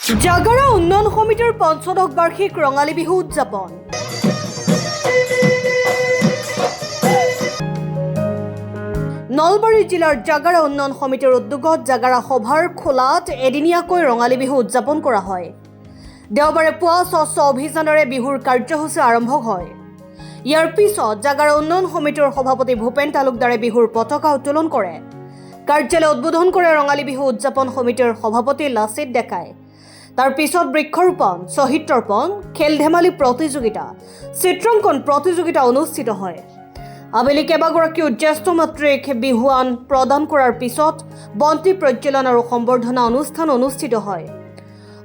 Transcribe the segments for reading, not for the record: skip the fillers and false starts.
জাগাৰা উন্নয়ন সমিতিৰ পঞ্চদশ বাৰ্ষিক ৰঙালী বিহু উদযাপন। নলবাৰী জিলাৰ জাগাৰা উন্নয়ন সমিতিৰ উদ্যোগত জাগাৰা সভাৰ খোলাত এদিনীয়াকৈ ৰঙালী বিহু উদযাপন কৰা হয়। দেওবাৰে পুৱা স্বচ্ছ অভিযানেৰে বিহুৰ কাৰ্যসূচী আৰম্ভ হয়। ইয়াৰ পিছত জাগাৰা উন্নয়ন সমিতিৰ সভাপতি ভূপেন তালুকদাৰে বিহুৰ পতাকা উত্তোলন কৰে। কাৰ্যালয় উদ্বোধন কৰে ৰঙালী বিহু উদযাপন সমিতিৰ সভাপতি লাচিত ডেকাই। তাৰ পিছত বৃক্ষৰোপণ, শ্বহীদ তৰ্পণ, খেল ধেমালি প্ৰতিযোগিতা, চিত্ৰাংকন প্ৰতিযোগিতা অনুষ্ঠিত হয়। আবেলি কেইবাগৰাকীও জ্যেষ্ঠ মাতৃক বিহুৱান প্ৰদান কৰাৰ পিছত বন্তি প্ৰজ্বলন আৰু সম্বৰ্ধনা অনুষ্ঠান অনুষ্ঠিত হয়।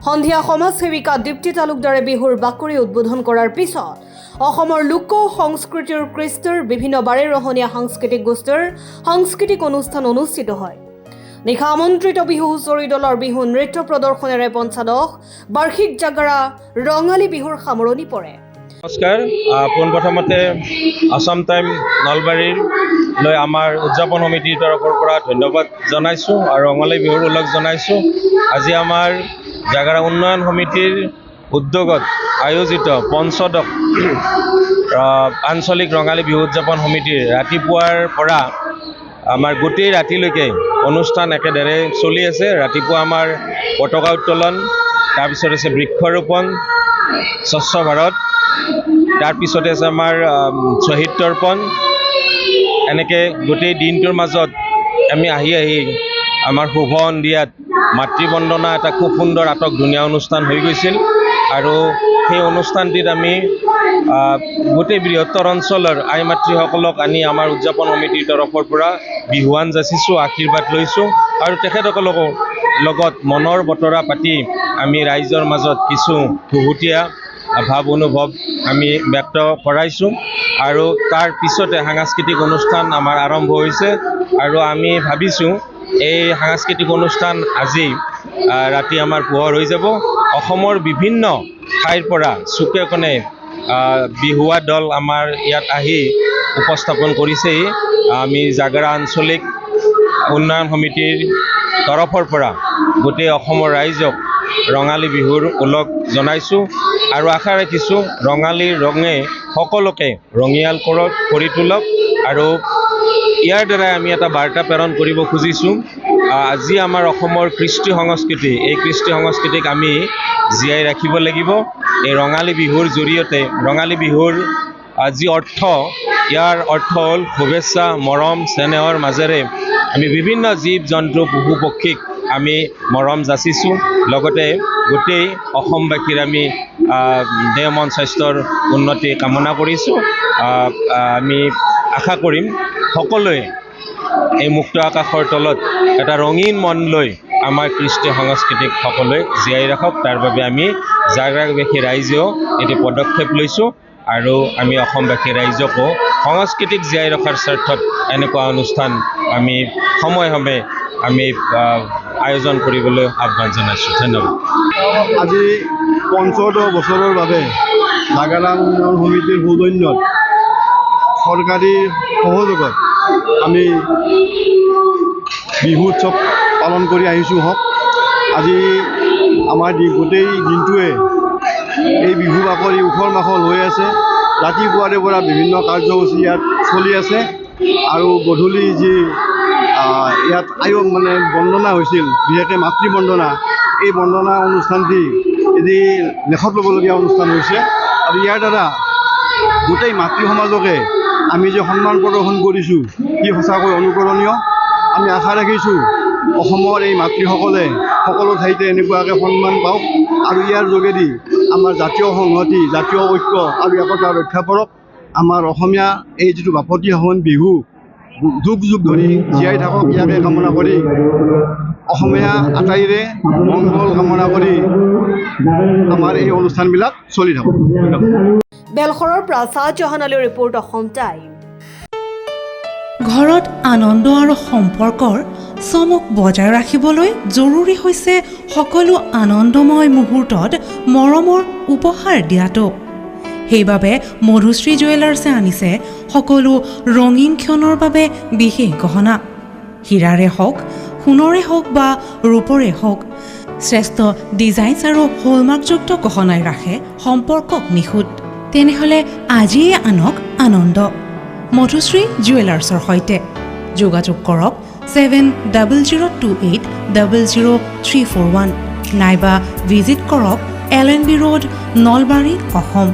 সন্ধিয়া সমাজসেৱিকা দীপ্তি তালুকদাৰে বিহুৰ বাকৰি উদ্বোধন কৰাৰ পিছত অসমৰ লোক সংস্কৃতিৰ কৃষ্টিৰ বিভিন্ন বাৰেৰহণীয়া সাংস্কৃতিক গোষ্ঠীৰ সাংস্কৃতিক অনুষ্ঠান অনুষ্ঠিত হয়। নিশা আমন্ত্ৰিত বিহু হুঁচৰি দলৰ বিহু নৃত্য প্ৰদৰ্শনেৰে পঞ্চদশ বাৰ্ষিক জাগাৰা ৰঙালী বিহুৰ সামৰণি পৰে। নমস্কাৰ। পোনপ্ৰথমতে আসাম টাইম নলবাৰীৰ লৈ আমাৰ উদযাপন সমিতিৰ তৰফৰ পৰা ধন্যবাদ জনাইছোঁ আৰু ৰঙালী বিহুৰ উল্লেখ জনাইছোঁ। আজি আমাৰ জাগাৰা উন্নয়ন সমিতিৰ উদ্যোগত আয়োজিত পঞ্চদশ আঞ্চলিক ৰঙালী বিহু উদযাপন সমিতিৰ ৰাতিপুৱাৰ পৰা আমাৰ গোটেই ৰাতিলৈকে অনুষ্ঠান একেদৰে চলি আছে। ৰাতিপুৱা আমাৰ পতাকা উত্তোলন, তাৰপিছত আছে বৃক্ষৰোপণ, স্বচ্ছ ভাৰত, তাৰপিছতে আছে আমাৰ শ্বহীদ তৰ্পণ। এনেকৈ গোটেই দিনটোৰ মাজত আমি আহি আমাৰ শুভ সন্ধিয়াত মাতৃবন্দনা এটা খুব সুন্দৰ আটক ধুনীয়া অনুষ্ঠান হৈ গৈছিল আৰু সেই অনুষ্ঠানটিত আমি গোটেই বৃহত্তৰ অঞ্চলৰ আই মাতৃসকলক আনি আমাৰ উদযাপন সমিতিৰ তৰফৰ পৰা বিহুৱান যাচিছোঁ, আশীৰ্বাদ লৈছোঁ আৰু তেখেতসকলকো লগত মনৰ বতৰা পাতি আমি ৰাইজৰ মাজত কিছু খুহুতীয়া ভাৱ অনুভৱ আমি ব্যক্ত কৰাইছোঁ আৰু তাৰ পিছতে সাংস্কৃতিক অনুষ্ঠান আমাৰ আৰম্ভ হৈছে আৰু আমি ভাবিছোঁ এই সাংস্কৃতিক অনুষ্ঠান আজি ৰাতি আমাৰ পোহৰ হৈ যাব। অসমৰ বিভিন্ন ঠাইৰ পৰা চুকে কোণে বিহুৱা দল আমাৰ ইয়াত আহি উপস্থাপন কৰিছেহি। আমি জাগাৰা আঞ্চলিক উন্নয়ন সমিতিৰ তৰফৰ পৰা গোটেই অসমৰ ৰাইজক ৰঙালী বিহুৰ ওলগ জনাইছোঁ আৰু আশা ৰাখিছোঁ ৰঙালীৰ ৰঙে সকলোকে ৰঙিয়াল কৰি তোলক আৰু ইয়াৰ দ্বাৰাই আমি এটা বাৰ্তা প্ৰেৰণ কৰিব খুজিছোঁ। আজি আমাৰ অসমৰ কৃষ্টি সংস্কৃতি, এই কৃষ্টি সংস্কৃতিক আমি জীয়াই ৰাখিব লাগিব। এই ৰঙালী বিহুৰ জৰিয়তে ৰঙালী বিহুৰ যি অৰ্থ, ইয়াৰ অৰ্থ হ'ল শুভেচ্ছা, মৰম, চেনেহৰ মাজেৰে আমি বিভিন্ন জীৱ জন্তু পশু পক্ষীক আমি মৰম যাচিছোঁ। লগতে গোটেই অসমবাসীৰ আমি দেহ মন স্বাস্থ্যৰ উন্নতি কামনা কৰিছোঁ। আমি আশা কৰিম সকলোৱে এই মুক্ত আকাশৰ তলত এটা ৰঙীন মন লৈ আমাৰ কৃষ্টি সংস্কৃতিক সকলোৱে জীয়াই ৰাখক। তাৰ বাবে আমি জাগাৰাবাসী ৰাইজেও এটি পদক্ষেপ লৈছোঁ আৰু আমি অসমবাসী ৰাইজকো সংস্কৃতিক জীয়াই ৰখাৰ স্বাৰ্থত এনেকুৱা অনুষ্ঠান আমি সময়ে সময়ে আমি আয়োজন কৰিবলৈ আহ্বান জনাইছোঁ। ধন্যবাদ। আজি পঞ্চদশ বছৰৰ বাবে জাগাৰা উন্নয়ন সমিতিৰ সৌজন্যত চৰকাৰী সহযোগত আমি বিহু উৎসৱ পালন কৰি আহিছোঁ। আজি আমাৰ গোটেই দিনটোৱে এই বিহু বাকৰি উখল মাখল হৈ আছে। ৰাতিপুৱাৰে পৰা বিভিন্ন কাৰ্যসূচী ইয়াত চলি আছে আৰু গধূলি যি ইয়াত বন্দনা হৈছিল, বিশেষকৈ মাতৃবন্দনা, এই বন্দনা অনুষ্ঠানটি এটি লেখত ল'বলগীয়া অনুষ্ঠান হৈছে আৰু ইয়াৰ দ্বাৰা গোটেই মাতৃ সমাজকে আমি যে সন্মান প্ৰদৰ্শন কৰিছোঁ ই সঁচাকৈ অনুকৰণীয়। আমি আশা ৰাখিছোঁ অসমৰ এই মাতৃসকলে সকলো ঠাইতে এনেকুৱাকৈ সন্মান পাওক আৰু ইয়াৰ যোগেদি আমাৰ জাতীয় সংহতি, জাতীয় ঐক্য আৰু একতা ৰক্ষা কৰক। আমাৰ অসমীয়া এই যিটো বাপতিসাহোন বিহু যুগ যুগ ধৰি জীয়াই থাকক, ইয়াকে কামনা কৰি অসমীয়া আটাইৰে মংগল কামনা কৰি আমাৰ এই অনুষ্ঠানবিলাক চলি থাকক। বেলশৰৰ পৰা শ্বাহজাহান আলীৰ ৰিপৰ্ট, অসম টাইম। ঘৰত আনন্দ আৰু সম্পৰ্কৰ চমক বজাই ৰাখিবলৈ জৰুৰী হৈছে সকলো আনন্দময় মুহূৰ্তত মৰমৰ উপহাৰ দিয়াটো। সেইবাবে মধুশ্ৰী জুৱেলাৰ্ছে আনিছে সকলো ৰঙীন ক্ষণৰ বাবে বিশেষ গহনা। হীৰাৰে হওক, সোণৰে হওক বা ৰূপৰে হওক, শ্ৰেষ্ঠ ডিজাইনছ আৰু হলমাৰ্কযুক্ত গহনাই ৰাখে সম্পৰ্কক নিখুঁত। তেনেহ'লে আজিয়ে আনক আনন্দ মধুশ্ৰী জুৱেলাৰ্ছৰ সৈতে। যোগাযোগ কৰক 7002800341 নাইবা ভিজিট কৰক LNB ৰোড, নলবাৰী, অসম।